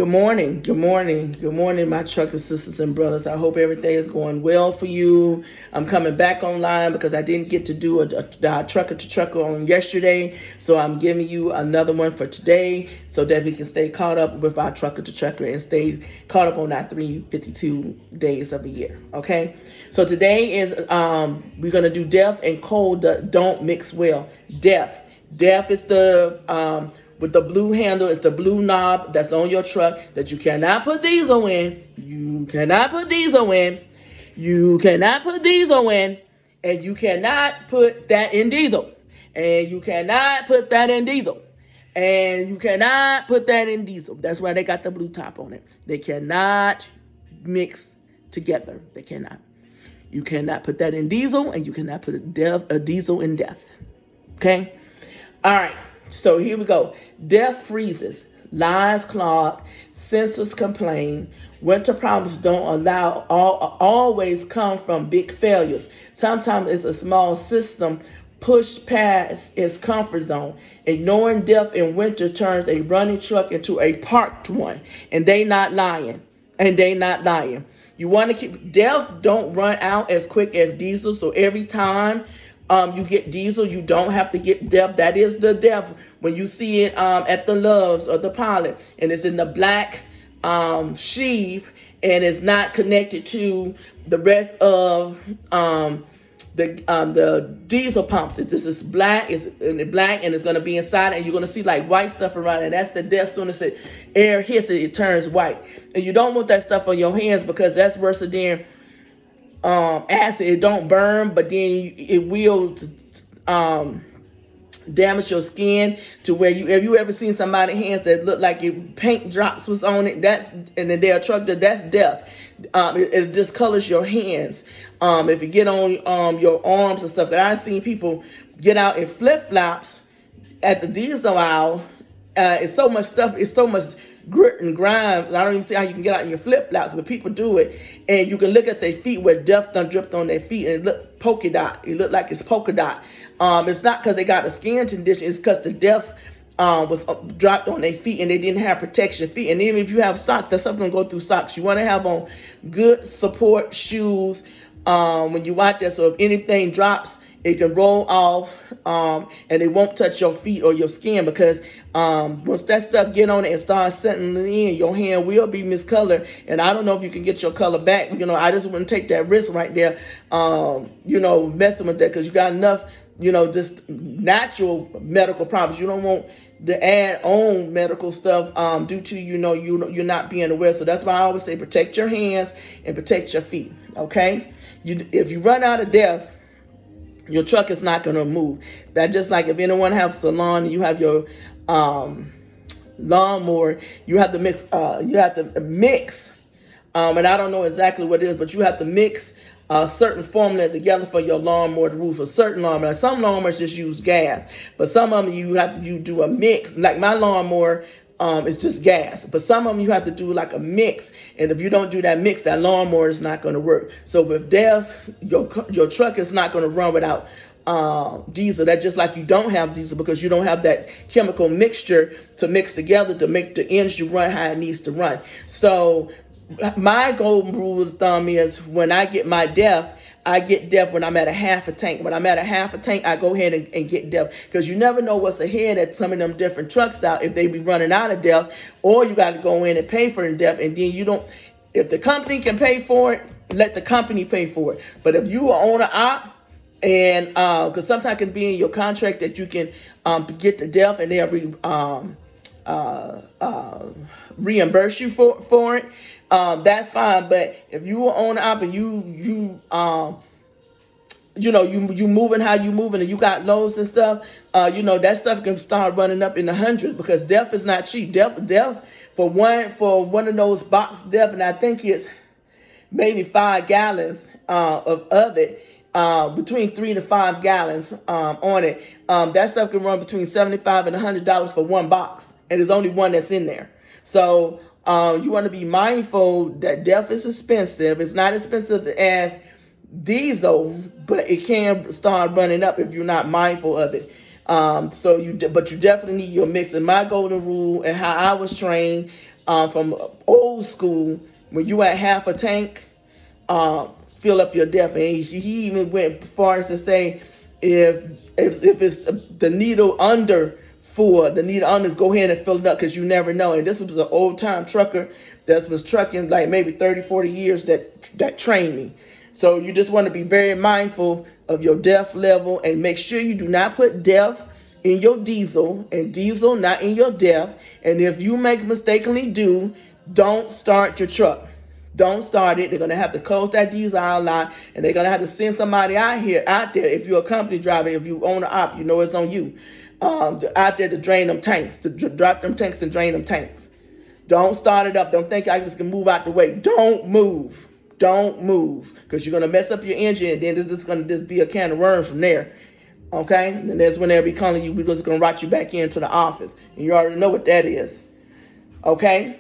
Good morning. Good morning. Good morning, my trucker sisters and brothers. I hope everything is going well for you. I'm coming back online because I didn't get to do a trucker to trucker on yesterday. So I'm giving you another one for today so that we can stay caught up with our trucker to trucker and stay caught up on our 352 days of a year. Okay. So today is we're gonna do deaf and cold don't mix well. Deaf. Deaf is the with the blue handle. It's the blue knob that's on your truck that you cannot put diesel in. You cannot put diesel in. You cannot put diesel in. And you cannot put that in diesel. And you cannot put that in diesel. And you cannot put that in diesel. That's why they got the blue top on it. They cannot mix together. They cannot. You cannot put that in diesel, and you cannot put a diesel in death. Okay? All right. So here we go. Death freezes, lines clog, sensors complain. Winter problems don't always come from big failures. Sometimes it's a small system pushed past its comfort zone. Ignoring death in winter turns a running truck into a parked one. And they not lying. You want to keep death don't run out as quick as diesel. So every time you get diesel, you don't have to get DEF. That is the DEF when you see it at the Loves or the Pilot, and it's in the black sheave, and it's not connected to the rest of the diesel pumps. It's just this black. It's in the black, and it's going to be inside, and you're going to see like white stuff around it. That's the DEF. As soon as the air hits it, it turns white, and you don't want that stuff on your hands because that's worse than acid. It don't burn, but then it will damage your skin to where have you ever seen somebody's hands that look like it paint drops was on it? That's and then they're a truck that's death. It discolors your hands. If you get on your arms and stuff, that I've seen people get out in flip flops at the diesel aisle. It's so much stuff. It's so much grit and grime. I don't even see how you can get out in your flip flops, but people do it, and you can look at their feet where death done dripped on their feet, and it look polka dot. It look like it's polka dot. It's not because they got a skin condition. It's because the death was dropped on their feet and they didn't have protection feet. And even if you have socks, that's something gonna go through socks. You want to have on good support shoes when you out there, so if anything drops, it can roll off, and it won't touch your feet or your skin, because once that stuff get on it and start settling in, your hand will be miscolored. And I don't know if you can get your color back. I just wouldn't take that risk right there, messing with that, because you got enough, just natural medical problems. You don't want to add on medical stuff due to, you're not being aware. So that's why I always say protect your hands and protect your feet, okay? If you run out of death, your truck is not going to move. That just like if anyone has a salon and you have your lawnmower, you have to mix. And I don't know exactly what it is, but you have to mix a certain formula together for your lawnmower to move. For certain lawnmowers, some lawnmowers just use gas, but some of them you do a mix. Like my lawnmower, it's just gas, but some of them you have to do like a mix, and if you don't do that mix, that lawnmower is not going to work. So with DEF, your truck is not going to run without diesel. That's just like you don't have diesel because you don't have that chemical mixture to mix together to make the engine run how it needs to run. So my golden rule of thumb is when I get my DEF, I get DEF when I'm at a half a tank. When I'm at a half a tank, I go ahead and get DEF, because you never know what's ahead at some of them different trucks out, if they be running out of DEF, or you got to go in and pay for the DEF, and then you don't. If the company can pay for it, let the company pay for it. But if you are on an op, and because sometimes it can be in your contract that you can get the DEF and they'll reimburse you for it. That's fine. But if you were on up and you moving how you moving and you got loads and stuff, that stuff can start running up in the hundreds, because DEF is not cheap. DEF for one of those box DEF, and I think it's maybe 5 gallons of it. Between 3 to 5 gallons on it. That stuff can run between $75 and $100 for one box, and there's only one that's in there. So you want to be mindful that DEF is expensive. It's not expensive as diesel, but it can start running up if you're not mindful of it. But you definitely need your mix. And my golden rule and how I was trained, from old school, when you at half a tank, fill up your DEF. And he even went far as to say, if it's the needle under full, the needle under, go ahead and fill it up, because you never know. And this was an old time trucker that was trucking like maybe 30, 40 years that trained me. So you just want to be very mindful of your DEF level, and make sure you do not put DEF in your diesel and diesel not in your DEF. And if you mistakenly do, don't start your truck. Don't start it. They're going to have to close that diesel outlet, and they're going to have to send somebody out there. If you're a company driver, if you own an op, you know it's on you. Out there to drain them tanks, to drop them tanks and drain them tanks. Don't start it up. Don't think I just can move out the way. Don't move. Don't move, because you're going to mess up your engine, and then this is going to just be a can of worms from there. Okay? And that's when they'll be calling you. We're just going to write you back into the office. And you already know what that is. Okay?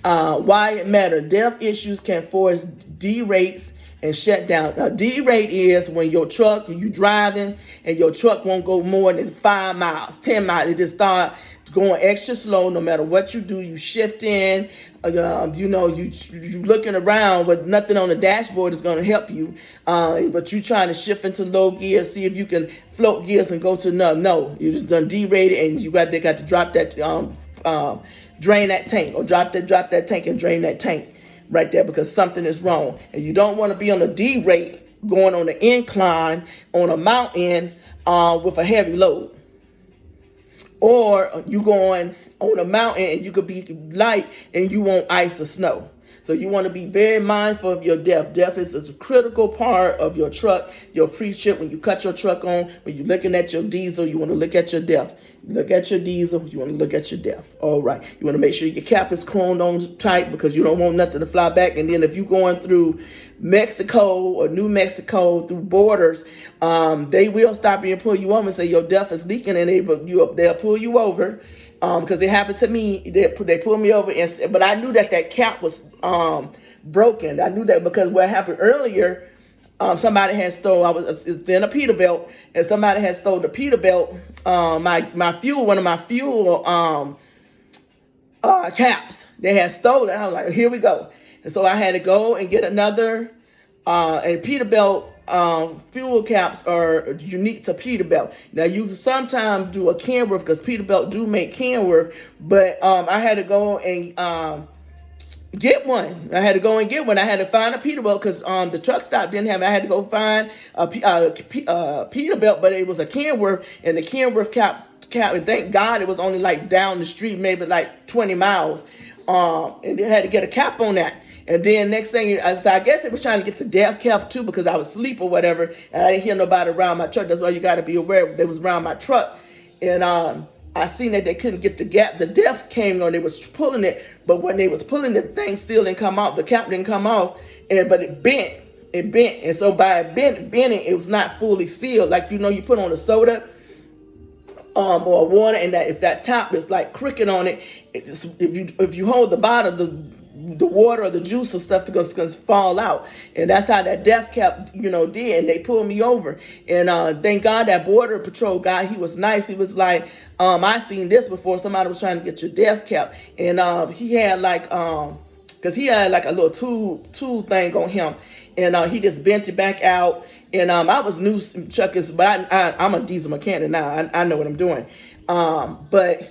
Why it matters. DEF issues can force derates and shut down. A derate is when your truck, you driving, and your truck won't go more than 5 miles, 10 miles. It just start going extra slow. No matter what you do, you shift in. You looking around, but nothing on the dashboard is going to help you. But you trying to shift into low gear, see if you can float gears and go to another. No, you just done derated, and they got to drop that, drain that tank, or drop that tank and drain that tank right there, because something is wrong. And you don't want to be on a derate going on the incline on a mountain with a heavy load. Or you going on a mountain and you could be light and you want ice or snow. So you want to be very mindful of your DEF. DEF is a critical part of your truck, your pre-trip. When you cut your truck on, when you're looking at your diesel, you want to look at your DEF. Look at your diesel, you want to look at your DEF. All right. You want to make sure your cap is chromed on tight, because you don't want nothing to fly back. And then if you're going through Mexico or New Mexico, through borders, they will stop you and pull you over and say your DEF is leaking, and they'll pull you over. Because it happened to me. They pulled me over, but I knew that cap was broken. I knew that because what happened earlier, somebody had stole. I was in a Peterbilt, and somebody had stole the Peterbilt. My fuel, one of my fuel caps, they had stolen. I was like, here we go. And so I had to go and get another. And Peterbilt fuel caps are unique to Peterbilt. Now you sometimes do a Kenworth, because Peterbilt do make Kenworth, but I had to go and get one. I had to find a Peterbilt, because the truck stop didn't have it. I had to go find a Peterbilt, but it was a Kenworth, and the Kenworth cap. And thank God it was only like down the street, maybe like 20 miles. And they had to get a cap on that. And then next thing, I guess they was trying to get the DEF cap too, because I was asleep or whatever, and I didn't hear nobody around my truck. That's why you got to be aware. They was around my truck, and I seen that they couldn't get the gap. The DEF came on. They was pulling it, but when they was pulling, the thing still didn't come off. The cap didn't come off, but it bent. It bent, and so by bending, it was not fully sealed. Like you put on a soda. Or water, and that if that top is like crooked on it, if you hold the bottom, the water or the juice or stuff is gonna fall out. And that's how that DEF cap, did. And they pulled me over. And thank God that Border Patrol guy, he was nice. He was like, I seen this before. Somebody was trying to get your DEF cap, and he had like because he had like a little tool thing on him, and he just bent it back out. And I was new truckers, but I'm a diesel mechanic now. I know what I'm doing. But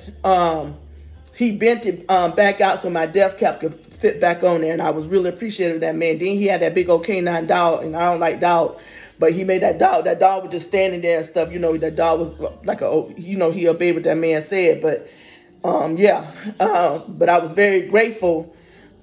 he bent it back out so my DEF cap could fit back on there, and I was really appreciative of that man. Then he had that big old canine dog, and I don't like dogs, but he made that dog. That dog was just standing there and stuff. That dog was like he obeyed what that man said. But but I was very grateful.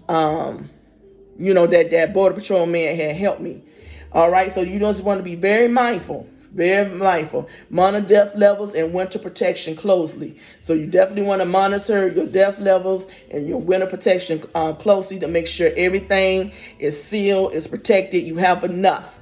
That Border Patrol man had helped me. All right, so you just want to be very mindful. Monitor DEF levels and winter protection closely. So you definitely want to monitor your DEF levels and your winter protection closely to make sure everything is sealed, is protected. You have enough.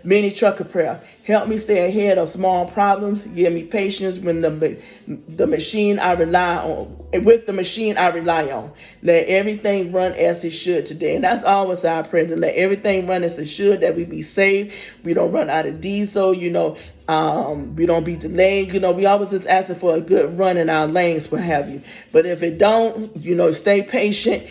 Mini trucker prayer. Help me stay ahead of small problems. Give me patience when the machine I rely on with the machine I rely on. Let everything run as it should today. And that's always our prayer, to let everything run as it should, that we be safe. We don't run out of diesel, we don't be delayed. We always just asking for a good run in our lanes, what have you. But if it don't, stay patient,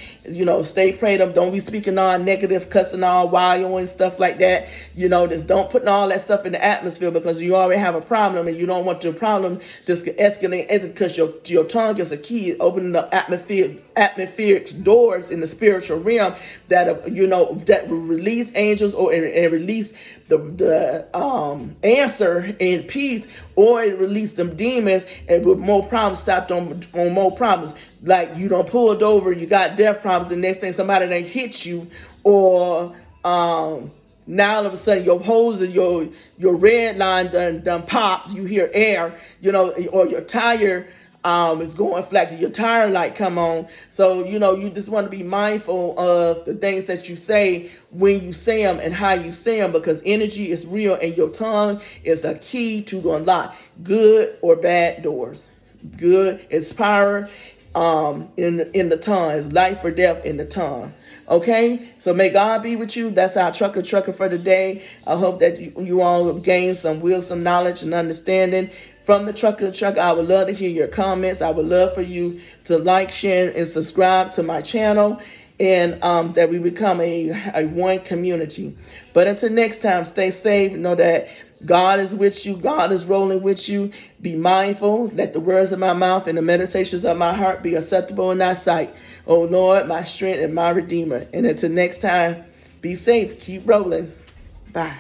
stay prayed up. Don't be speaking all negative, cussing all wild and stuff like that. Just don't put all that stuff in the atmosphere, because you already have a problem and you don't want your problem just to escalate, because your tongue is a key, opening up atmospheric doors in the spiritual realm that that will release angels, or and release the answer in peace, or it release them demons, and with more problems stopped on more problems. Like you don't pulled over, you got death problems, and next thing somebody done hit you, or now all of a sudden your hose and your red line done popped. You hear air, or your tire is going flat. Your tire light come on. So you just want to be mindful of the things that you say, when you say them, and how you say them, because energy is real, and your tongue is the key to unlock good or bad doors. Good is power in the tongue. It's life or death in the tongue. Okay, so may God be with you. That's our trucker for today. I hope that you all gain some wisdom, knowledge, and understanding from the trucker. I would love to hear your comments. I would love for you to like, share, and subscribe to my channel, and that we become a one community. But until next time, stay safe. Know that God is with you. God is rolling with you. Be mindful. Let the words of my mouth and the meditations of my heart be acceptable in thy sight. Oh Lord, my strength and my redeemer. And until next time, be safe. Keep rolling. Bye.